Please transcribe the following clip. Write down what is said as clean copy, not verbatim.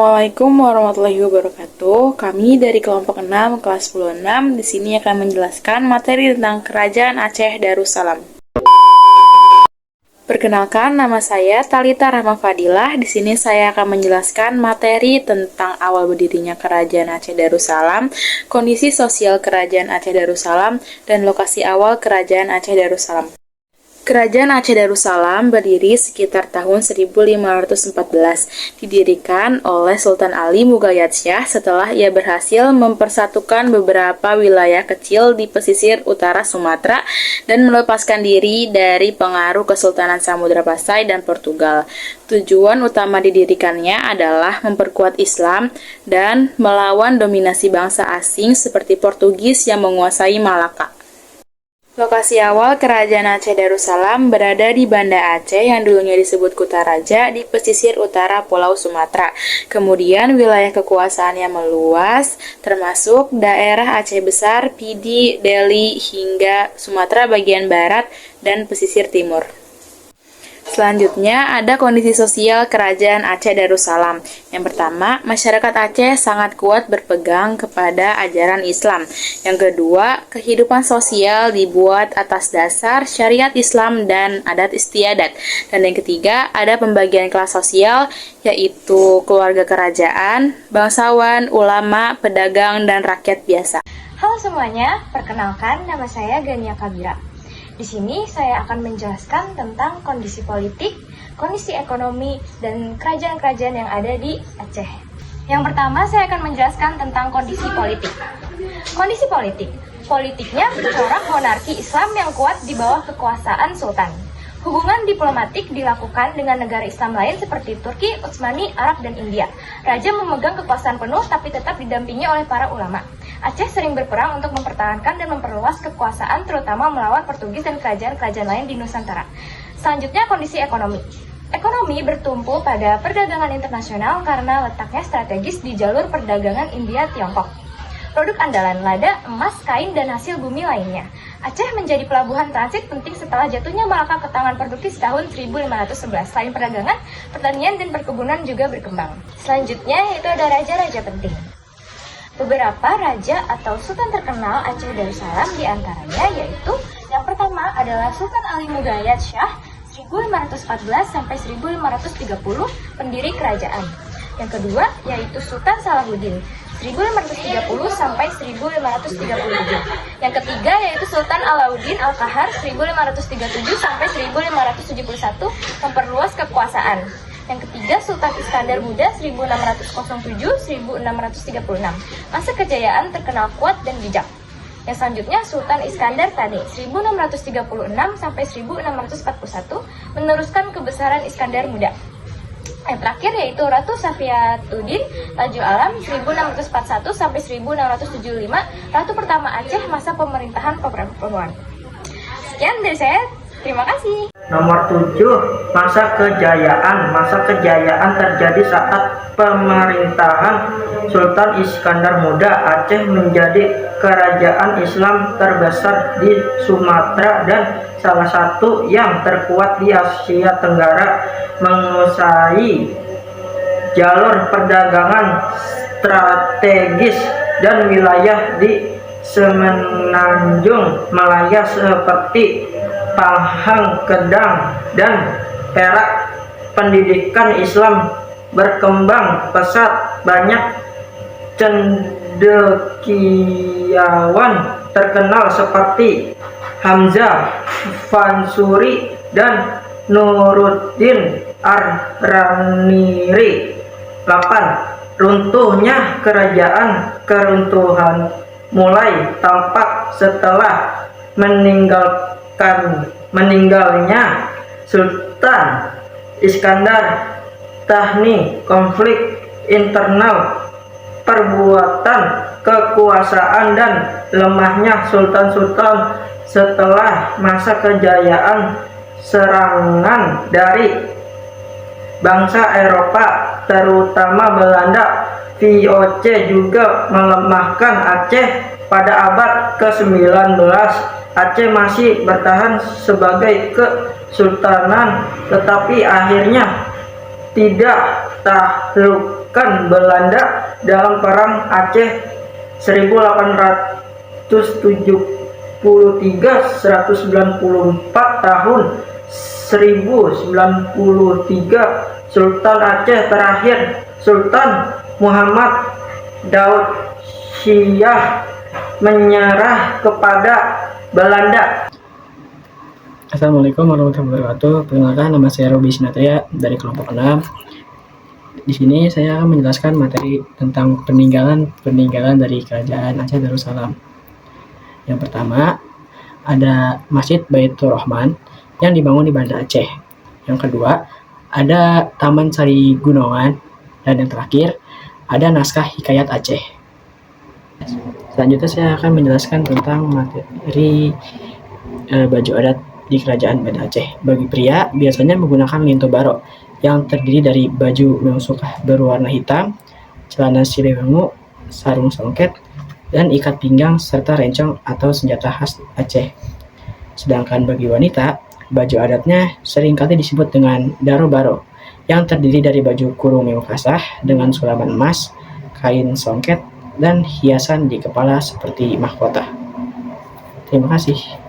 Assalamualaikum warahmatullahi wabarakatuh. Kami dari kelompok 6 kelas 10-6 di sini akan menjelaskan materi tentang Kerajaan Aceh Darussalam. Perkenalkan, nama saya Thalita Rahma Fadilah. Di sini saya akan menjelaskan materi tentang awal berdirinya Kerajaan Aceh Darussalam, kondisi sosial Kerajaan Aceh Darussalam, dan lokasi awal Kerajaan Aceh Darussalam. Kerajaan Aceh Darussalam berdiri sekitar tahun 1514, didirikan oleh Sultan Ali Mughayat Shah setelah ia berhasil mempersatukan beberapa wilayah kecil di pesisir utara Sumatera dan melepaskan diri dari pengaruh Kesultanan Samudra Pasai dan Portugal. Tujuan utama didirikannya adalah memperkuat Islam dan melawan dominasi bangsa asing seperti Portugis yang menguasai Malaka. Lokasi awal Kerajaan Aceh Darussalam berada di Banda Aceh yang dulunya disebut Kutaraja di pesisir utara Pulau Sumatera. Kemudian wilayah kekuasaannya meluas, termasuk daerah Aceh Besar, Pidi, Deli, hingga Sumatera bagian barat dan pesisir timur. Selanjutnya, ada kondisi sosial Kerajaan Aceh Darussalam. Yang pertama, masyarakat Aceh sangat kuat berpegang kepada ajaran Islam. Yang kedua, kehidupan sosial dibuat atas dasar syariat Islam dan adat istiadat. Dan yang ketiga, ada pembagian kelas sosial, yaitu keluarga kerajaan, bangsawan, ulama, pedagang, dan rakyat biasa. Halo semuanya, perkenalkan nama saya Gania Kabira. Di sini saya akan menjelaskan tentang kondisi politik, kondisi ekonomi, dan kerajaan-kerajaan yang ada di Aceh. Yang pertama, saya akan menjelaskan tentang kondisi politik. Kondisi politik, politiknya bercorak monarki Islam yang kuat di bawah kekuasaan Sultan. Hubungan diplomatik dilakukan dengan negara Islam lain seperti Turki, Utsmani, Arab, dan India. Raja memegang kekuasaan penuh tapi tetap didampingi oleh para ulama. Aceh sering berperang untuk mempertahankan dan memperluas kekuasaan, terutama melawan Portugis dan kerajaan-kerajaan lain di Nusantara. Selanjutnya, kondisi ekonomi. Ekonomi bertumpu pada perdagangan internasional karena letaknya strategis di jalur perdagangan India-Tiongkok. Produk andalan lada, emas, kain, dan hasil bumi lainnya. Aceh menjadi pelabuhan transit penting setelah jatuhnya Malaka ke tangan Portugis tahun 1511. Selain perdagangan, pertanian dan perkebunan juga berkembang. Selanjutnya, itu ada raja-raja penting. Beberapa raja atau sultan terkenal Aceh Darussalam diantaranya yaitu yang pertama adalah Sultan Ali Mughayat Shah 1514 sampai 1530, pendiri kerajaan. Yang kedua yaitu Sultan Salahuddin 1530 sampai 1537. Yang ketiga yaitu Sultan Alauddin Al-Kahar 1537 sampai 1571, memperluas kekuasaan. Yang ketiga, Sultan Iskandar Muda 1607-1636. Masa kejayaan terkenal kuat dan bijak. Yang selanjutnya, Sultan Iskandar Tani 1636 sampai 1641 meneruskan kebesaran Iskandar Muda. Yang terakhir yaitu Ratu Safiatuddin Tajuh Alam 1641 sampai 1675, Ratu pertama Aceh masa pemerintahan Pakuan. Sekian dari saya. Terima kasih. Nomor 7, masa kejayaan. Masa kejayaan terjadi saat pemerintahan Sultan Iskandar Muda. Aceh menjadi kerajaan Islam terbesar di Sumatera dan salah satu yang terkuat di Asia Tenggara, menguasai jalur perdagangan strategis dan wilayah di Semenanjung Malaya seperti Pahang, Kedang, dan Perak. Pendidikan Islam berkembang pesat. Banyak cendekiawan terkenal seperti Hamzah, Fansuri, dan Nuruddin Ar-Raniri. 8. Runtuhnya kerajaan. Keruntuhan mulai tampak setelah meninggalnya Sultan Iskandar. Tahni konflik internal, perbuatan kekuasaan, dan lemahnya sultan-sultan setelah masa kejayaan. Serangan dari bangsa Eropa terutama Belanda, VOC juga melemahkan Aceh pada abad ke-19. Aceh masih bertahan sebagai kesultanan, tetapi akhirnya tidak takluk mengalahkan Belanda dalam Perang Aceh 1873-194 tahun 1093. Sultan Aceh terakhir Sultan Muhammad Daud Syah menyerah kepada Belanda. Assalamualaikum warahmatullahi wabarakatuh. Perkenalkan, nama saya Robi Sinatria dari kelompok 6. Di sini saya akan menjelaskan materi tentang peninggalan dari Kerajaan Aceh Darussalam. Yang pertama, ada Masjid Baitur Rahman yang dibangun di Banda Aceh. Yang kedua, ada Taman Sari Gunungan. Dan yang terakhir, ada naskah Hikayat Aceh. Selanjutnya saya akan menjelaskan tentang materi baju adat di Kerajaan Banda Aceh. Bagi pria, biasanya menggunakan linto barok yang terdiri dari baju mengsukah berwarna hitam, celana siliwangu, sarung songket, dan ikat pinggang serta rencong atau senjata khas Aceh. Sedangkan bagi wanita, baju adatnya seringkali disebut dengan daro baro yang terdiri dari baju kurung mewakasah dengan sulaman emas, kain songket, dan hiasan di kepala seperti mahkota. Terima kasih.